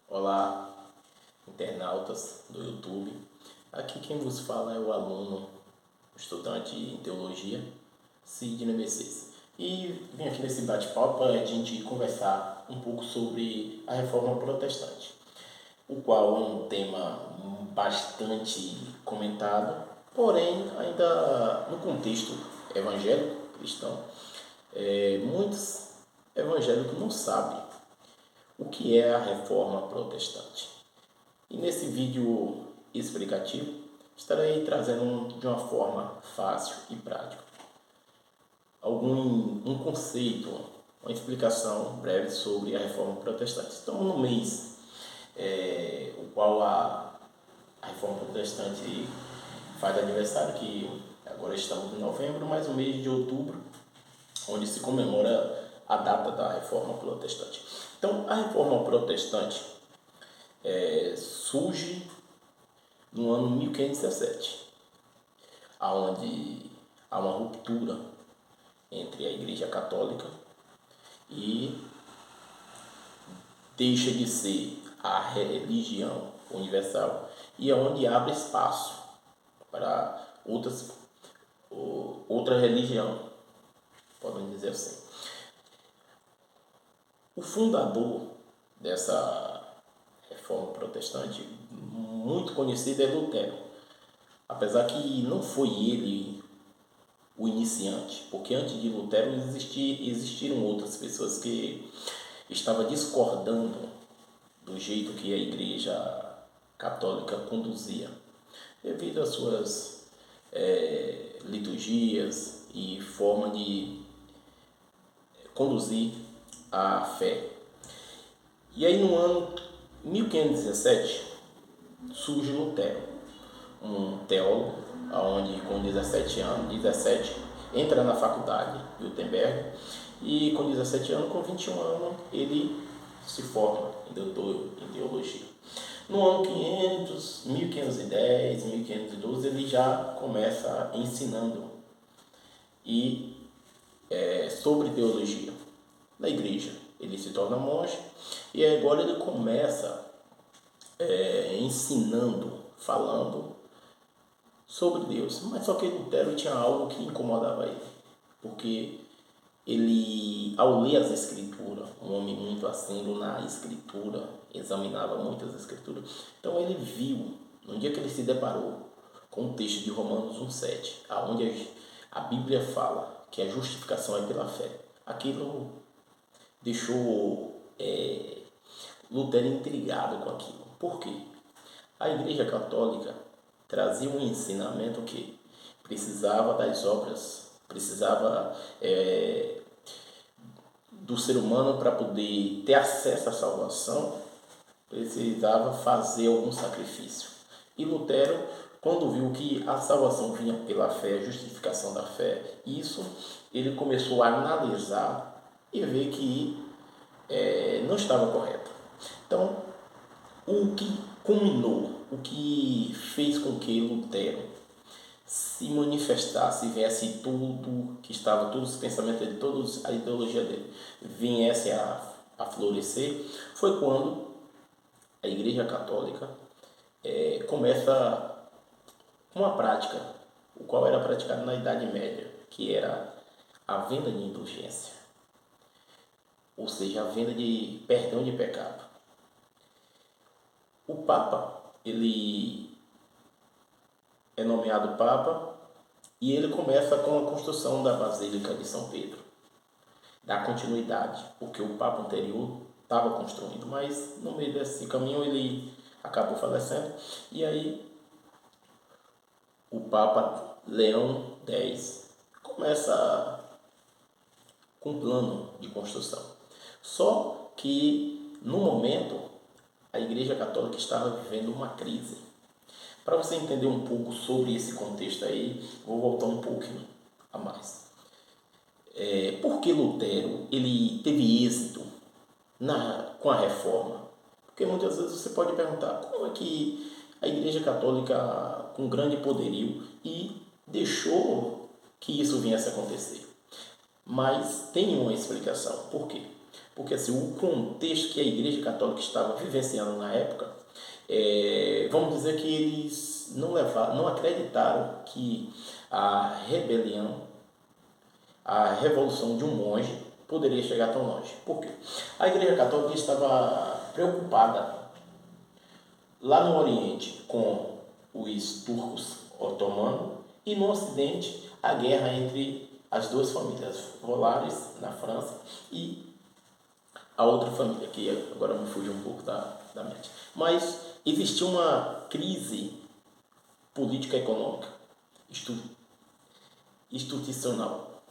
Olá, internautas do YouTube. Aqui quem vos fala é o aluno, estudante em teologia, Sidney Mercedes. E vim aqui nesse bate-papo para a gente conversar um pouco sobre a Reforma Protestante, o qual é um tema bastante comentado, porém ainda no contexto evangélico cristão, muitos evangélicos não sabem o que é a Reforma Protestante. E nesse vídeo explicativo, estarei trazendo de uma forma fácil e prática um conceito, uma explicação breve sobre a Reforma Protestante. Estamos no mês o qual a Reforma Protestante faz aniversário, que agora estamos em novembro, mas o mês de outubro, onde se comemora a data da Reforma Protestante. Então, a Reforma Protestante surge no ano 1517, onde há uma ruptura entre a Igreja Católica e deixa de ser a religião universal e é onde abre espaço para outra religião, podemos dizer assim. O fundador dessa reforma protestante, muito conhecido, é Lutero. Apesar que não foi ele o iniciante, porque antes de Lutero existiram outras pessoas que estavam discordando do jeito que a Igreja Católica conduzia, devido às suas liturgias e forma de conduzir a fé. E aí no ano 1517 surge Lutero, um teólogo, onde com 17 entra na faculdade de Wittenberg e com 17 anos, com 21 anos, ele se forma em doutor em teologia. No ano 1510, 1512, ele já começa ensinando sobre teologia na igreja. Ele se torna monge e agora ele começa ensinando, falando sobre Deus. Mas só que Lutero tinha algo que incomodava ele, porque ele, ao ler as escrituras, um homem muito assíduo na escritura, examinava muitas escrituras, então ele viu, no dia que ele se deparou com o texto de Romanos 1,7, onde a Bíblia fala que a justificação é pela fé, aquilo deixou Lutero intrigado com aquilo. Por quê? A Igreja Católica trazia um ensinamento que precisava das obras, precisava do ser humano para poder ter acesso à salvação, precisava fazer algum sacrifício. E Lutero, quando viu que a salvação vinha pela fé, a justificação da fé, ele começou a analisar e ver que não estava correto. Então, o que culminou, o que fez com que Lutero se manifestasse, viesse tudo que estava, todos os pensamentos dele, toda a ideologia dele, viesse a florescer, foi quando a Igreja Católica começa uma prática, o qual era praticado na Idade Média, que era a venda de indulgência, ou seja, a venda de perdão de pecado. O Papa, ele é nomeado Papa e ele começa com a construção da Basílica de São Pedro. Dá continuidade, porque o Papa anterior estava construindo, mas no meio desse caminho ele acabou falecendo. E aí o Papa Leão X começa com um plano de construção. Só que no momento a Igreja Católica estava vivendo uma crise. Para você entender um pouco sobre esse contexto aí, vou voltar um pouquinho a mais. Por que Lutero ele teve êxito com a reforma? Porque muitas vezes você pode perguntar como é que a Igreja Católica, com grande poderio, e deixou que isso viesse a acontecer. Mas tem uma explicação. Por quê? Porque assim, o contexto que a Igreja Católica estava vivenciando na época, vamos dizer que eles não acreditaram que a rebelião, a revolução de um monge poderia chegar tão longe. Por quê? A Igreja Católica estava preocupada lá no Oriente com os turcos otomanos e no Ocidente a guerra entre as duas famílias, Volares na França e a outra família, que agora me fugiu um pouco da mente. Mas existia uma crise política econômica, institucional.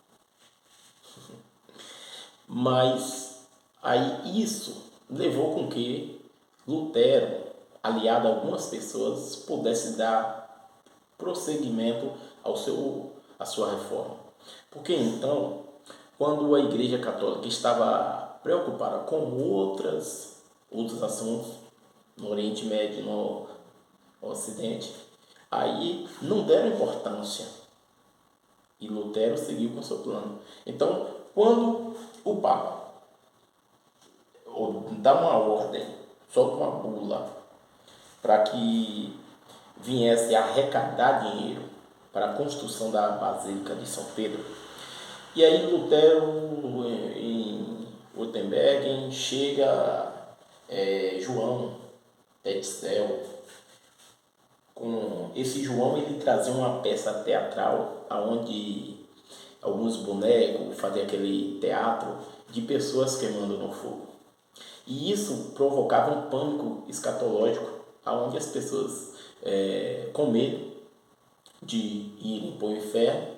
Mas aí isso levou com que Lutero, aliado a algumas pessoas, pudesse dar prosseguimento à sua reforma. Porque então, quando a Igreja Católica estava preocupada com outros assuntos no Oriente Médio e no Ocidente, aí não deram importância e Lutero seguiu com seu plano. Então, quando o Papa dá uma ordem, solta uma bula para que viesse arrecadar dinheiro para a construção da Basílica de São Pedro, e aí Lutero em Wittenberg chega João Tetzel. Com esse João, ele trazia uma peça teatral onde alguns bonecos faziam aquele teatro de pessoas queimando no fogo. E isso provocava um pânico escatológico, onde as pessoas, com medo de irem para o inferno,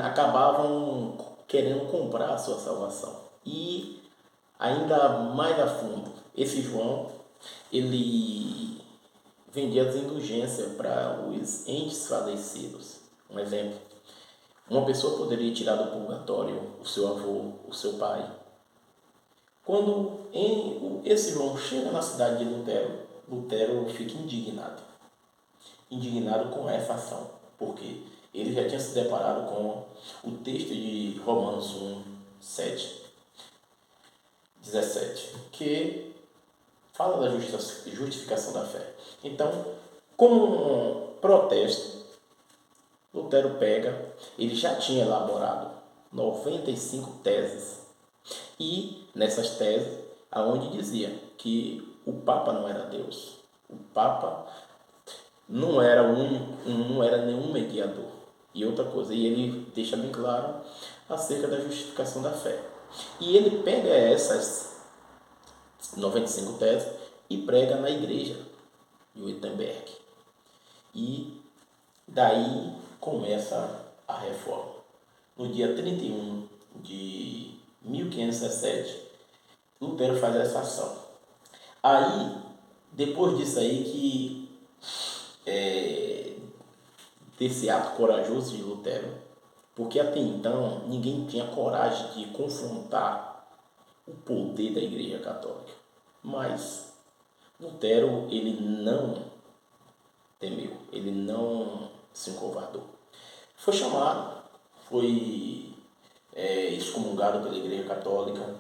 acabavam querendo comprar a sua salvação. E ainda mais a fundo, esse João, ele vendia as indulgências para os entes falecidos. Um exemplo, uma pessoa poderia tirar do purgatório o seu avô, o seu pai. Quando esse João chega na cidade de Lutero, Lutero fica indignado com essa ação, porque ele já tinha se deparado com o texto de Romanos 1, 7, 17, que fala da justificação da fé. Então, como um protesto, Lutero ele já tinha elaborado 95 teses. E nessas teses, aonde dizia que o Papa não era Deus, o Papa não era não era nenhum mediador. E outra coisa, e ele deixa bem claro acerca da justificação da fé. E ele pega essas 95 teses e prega na igreja de Wittenberg. E daí começa a reforma. No dia 31 de 1517, Lutero faz essa ação. Aí, depois disso aí que desse ato corajoso de Lutero, porque até então ninguém tinha coragem de confrontar o poder da Igreja Católica. Mas Lutero, ele não temeu, ele não se encovardou. Foi chamado, foi excomungado pela Igreja Católica.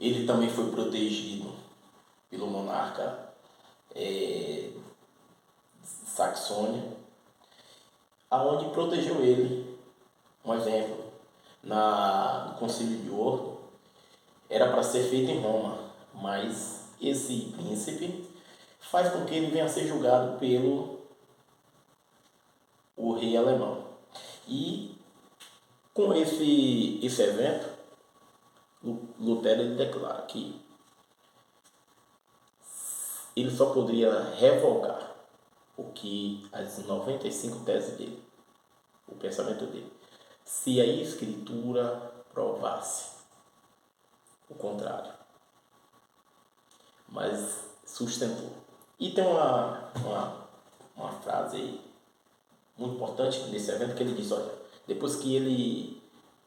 Ele também foi protegido pelo monarca Saxônia, aonde protegeu ele. Um exemplo, no Concílio de Ouro, era para ser feito em Roma, mas esse príncipe faz com que ele venha a ser julgado pelo o rei alemão. E com esse evento, Lutero ele declara que ele só poderia revogar as 95 teses dele, o pensamento dele, se a Escritura provasse o contrário. Mas sustentou. E tem uma frase muito importante nesse evento que ele diz, olha, depois que ele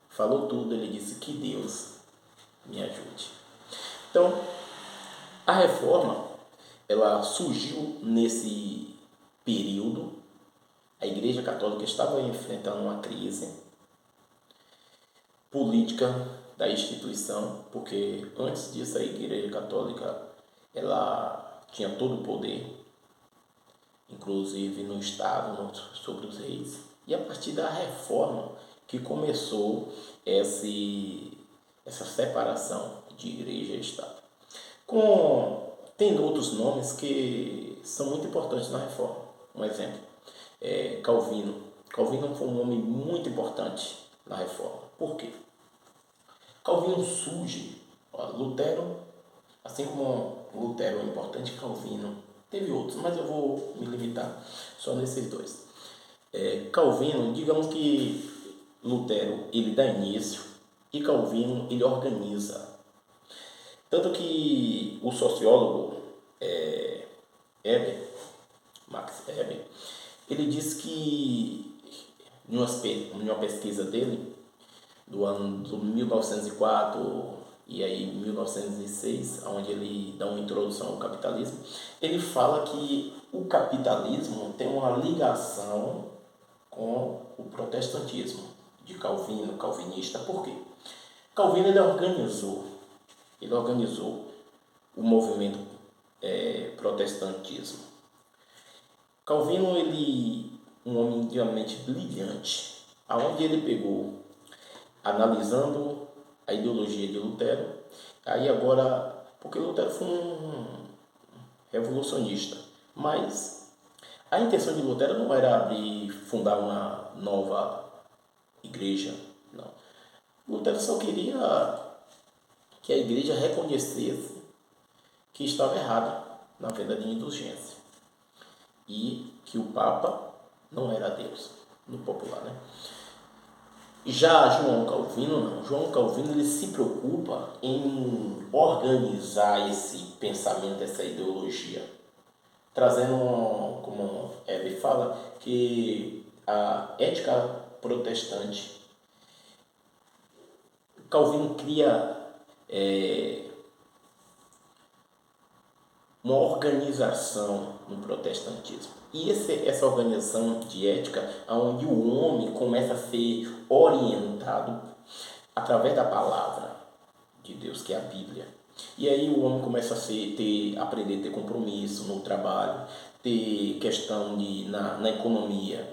falou tudo, ele disse que Deus me ajude. Então, a reforma, ela surgiu nesse período. A Igreja Católica estava enfrentando uma crise política da instituição, porque antes disso a Igreja Católica ela tinha todo o poder, inclusive no Estado, sobre os reis. E a partir da reforma que começou essa separação de igreja e Estado. Tem outros nomes que são muito importantes na reforma. Um exemplo é Calvino. Calvino foi um homem muito importante na reforma. Por quê? Calvino surge, Lutero, assim como Lutero é importante, Calvino teve outros, mas eu vou me limitar só nesses dois. Calvino, digamos que Lutero ele dá início e Calvino ele organiza. Tanto que o sociólogo Max Weber, ele diz que em uma pesquisa dele do ano de 1904 e aí 1906, onde ele dá uma introdução ao capitalismo, ele fala que o capitalismo tem uma ligação com o protestantismo de Calvino, calvinista. Por quê? Calvino ele organizou o movimento protestantismo. Calvino um homem extremamente brilhante, aonde ele pegou analisando a ideologia de Lutero, aí agora, porque Lutero foi um revolucionista, mas a intenção de Lutero não era fundar uma nova igreja, não. Lutero só queria que a igreja reconhecesse que estava errada na venda de indulgência e que o Papa não era Deus, no popular, né? Já João Calvino não. João Calvino ele se preocupa em organizar esse pensamento, essa ideologia, trazendo, como Hebe fala, que a ética protestante, Calvino cria uma organização no protestantismo. E essa organização de ética, onde o homem começa a ser orientado através da palavra de Deus, que é a Bíblia. E aí o homem começa a aprender a ter compromisso no trabalho, ter questão na economia.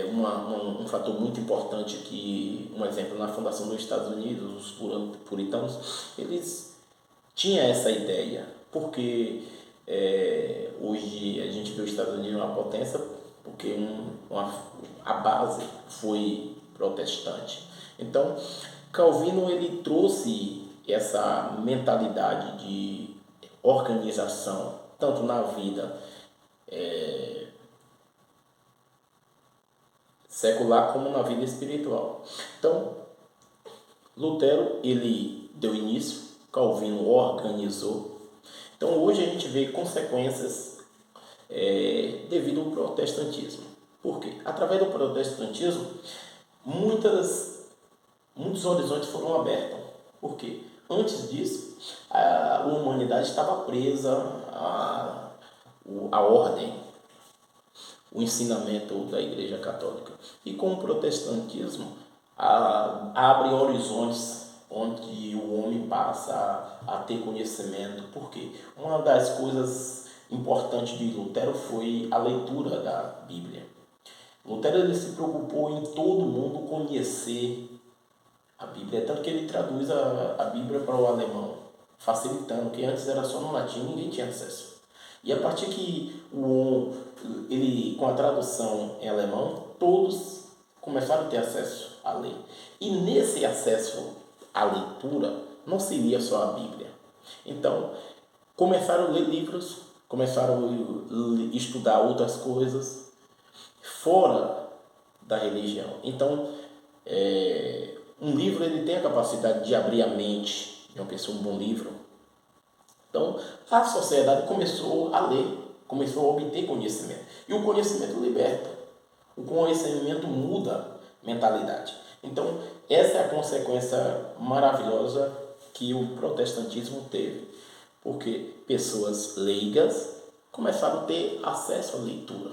Um fator muito importante que, um exemplo, na fundação dos Estados Unidos, os puritanos, eles tinham essa ideia, porque hoje a gente vê os Estados Unidos uma potência, porque a base foi protestante. Então, Calvino ele trouxe essa mentalidade de organização, tanto na vida secular como na vida espiritual. Então, Lutero ele deu início, Calvino organizou. Então, hoje a gente vê consequências devido ao protestantismo. Por quê? Através do protestantismo, muitos horizontes foram abertos. Por quê? Antes disso, a humanidade estava presa à ordem, o ensinamento da Igreja Católica. E com o protestantismo, abre horizontes onde o homem passa a ter conhecimento. Por quê? Uma das coisas importantes de Lutero foi a leitura da Bíblia. Lutero ele se preocupou em todo mundo conhecer a Bíblia, tanto que ele traduz a Bíblia para o alemão, facilitando, que antes era só no latim, ninguém tinha acesso. E a partir que ele, com a tradução em alemão, todos começaram a ter acesso à lei. E nesse acesso à leitura, não se lia só a Bíblia. Então, começaram a ler livros, começaram a estudar outras coisas fora da religião. Então, um livro ele tem a capacidade de abrir a mente de uma pessoa, um bom livro. Então, a sociedade começou a ler, começou a obter conhecimento. E o conhecimento liberta. O conhecimento muda a mentalidade. Então, essa é a consequência maravilhosa que o protestantismo teve. Porque pessoas leigas começaram a ter acesso à leitura.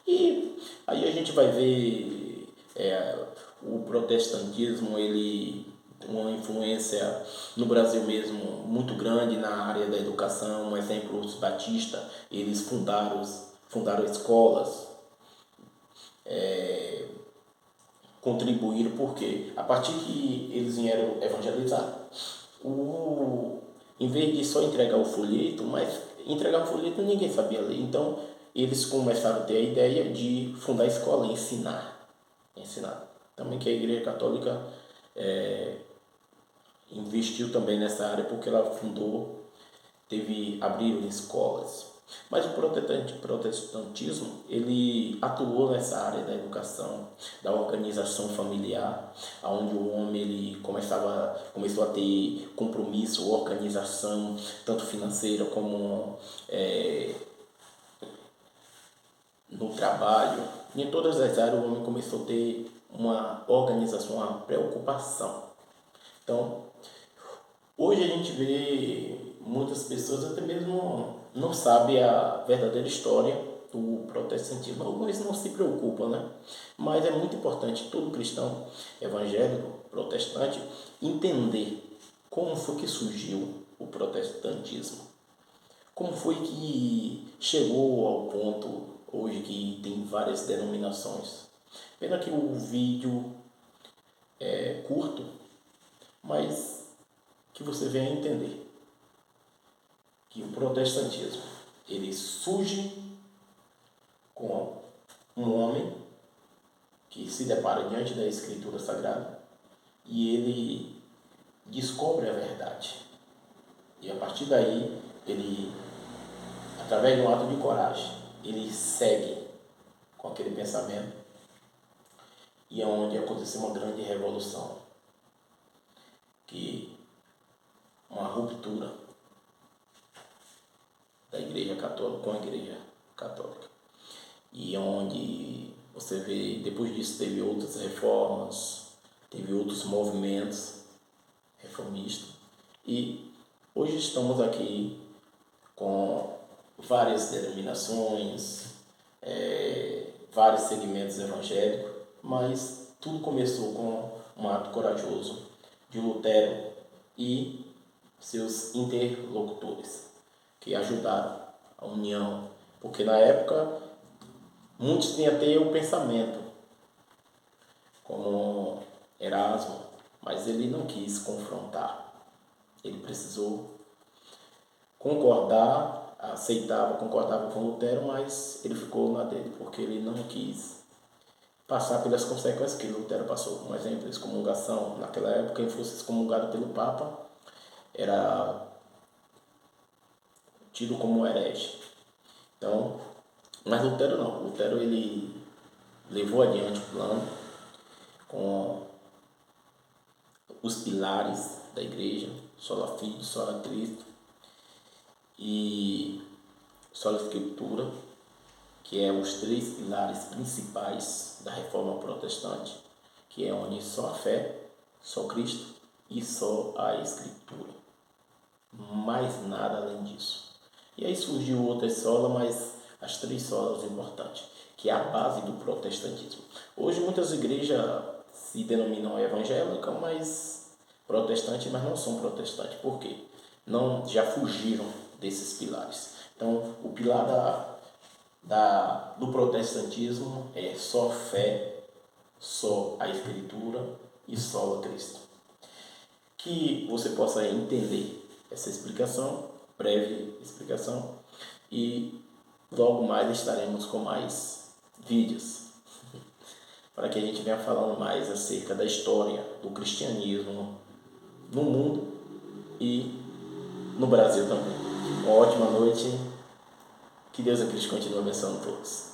E aí a gente vai ver o protestantismo, ele uma influência no Brasil mesmo muito grande na área da educação. Um exemplo, os Batista, eles fundaram escolas, contribuíram porque a partir que eles vieram evangelizar, em vez de só entregar o folheto, mas entregar o folheto ninguém sabia ler, então eles começaram a ter a ideia de fundar a escola e ensinar. Também que a Igreja Católica investiu também nessa área porque ela abriu escolas. Mas o protestantismo, ele atuou nessa área da educação, da organização familiar, onde o homem ele começou a ter compromisso, organização, tanto financeira como no trabalho. Em todas as áreas o homem começou a ter uma organização, uma preocupação. Então, hoje a gente vê muitas pessoas até mesmo não sabem a verdadeira história do protestantismo. Alguns não se preocupam, né? Mas é muito importante todo cristão evangélico, protestante, entender como foi que surgiu o protestantismo. Como foi que chegou ao ponto hoje que tem várias denominações. Pena que o vídeo é curto, mas que você venha entender que o protestantismo ele surge com um homem que se depara diante da Escritura Sagrada e ele descobre a verdade. E a partir daí, ele, através de um ato de coragem, ele segue com aquele pensamento e é onde aconteceu uma grande revolução, que uma ruptura da Igreja Católica com a Igreja Católica. E onde você vê, depois disso teve outras reformas, teve outros movimentos reformistas. E hoje estamos aqui com várias denominações, vários segmentos evangélicos, mas tudo começou com um ato corajoso de Lutero e seus interlocutores, que ajudaram a união, porque na época muitos tinham até o pensamento, como Erasmo, mas ele não quis confrontar, ele precisou concordava com Lutero, mas ele ficou na dele, porque ele não quis passar pelas consequências que Lutero passou. Como exemplo, excomungação. Naquela época, quem fosse excomungado pelo Papa era tido como herege. Então, mas Lutero não. Lutero ele levou adiante o plano com os pilares da igreja, sola fide, sola Cristo e sola Escritura, que é os três pilares principais da reforma protestante, que é onde só a fé, só Cristo e só a Escritura. Mais nada além disso. E aí surgiu outras solas, mas as três solas importantes, que é a base do protestantismo. Hoje muitas igrejas se denominam evangélicas, mas protestantes, mas não são protestantes. Por quê? Já fugiram desses pilares. Então, o pilar do protestantismo é só fé, só a Escritura e só a Cristo. Que você possa entender essa explicação, breve explicação, e logo mais estaremos com mais vídeos para que a gente venha falando mais acerca da história do cristianismo no mundo e no Brasil também. Uma ótima noite, que Deus e Cristo continue abençoando todos.